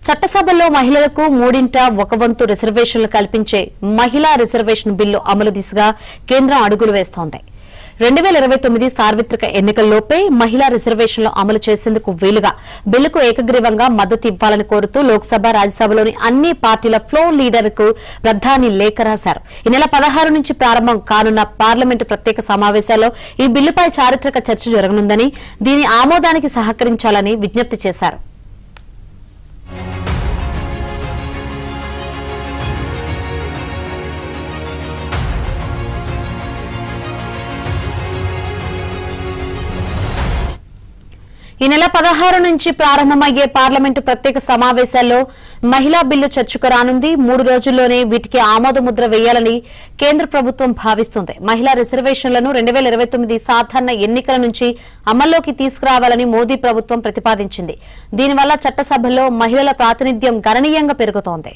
చట్టసభలో మహిళలకు మూడింట ఒక వంతు రిజర్వేషన్లు కల్పించే మహిళా రిజర్వేషన్ బిల్లు అమలు దిశగా కేంద్రం అడుగులు వేస్తోంది. 2029 సార్వత్రిక ఎన్నికల్లోపే మహిళా రిజర్వేషన్లు అమలు చేసేందుకు వీలుగా బిల్లుకు ఏకగ్రీవంగా మద్దతు ఇవ్వాలని కోరుతూ లోక్సభ, రాజ్యసభలోని అన్ని పార్టీల ఫ్లోర్ లీడర్కు ప్రధాని లేఖ రాశారు. ఈ నెల 16 నుంచి ప్రారంభం కానున్న పార్లమెంటు ప్రత్యేక సమావేశాల్లో ఈ బిల్లుపై చారిత్రక చర్చ జరగనుందని, దీని ఆమోదానికి సహకరించాలని విజ్ఞప్తి చేశారు. ఈ నెల 16 నుంచి ప్రారంభమయ్యే పార్లమెంటు ప్రత్యేక సమావేశాల్లో మహిళా బిల్లు చర్చకు రానుంది. 3 రోజుల్లోనే వీటికి ఆమోద ముద్ర వేయాలని కేంద్ర ప్రభుత్వం భావిస్తుంది. మహిళా రిజర్వేషన్లను 2029 సాధారణ ఎన్నికల నుంచి అమల్లోకి తీసుకురావాలని మోదీ ప్రభుత్వం ప్రతిపాదించింది. దీనివల్ల చట్టసభల్లో మహిళల ప్రాతినిధ్యం గణనీయంగా పెరుగుతోంది.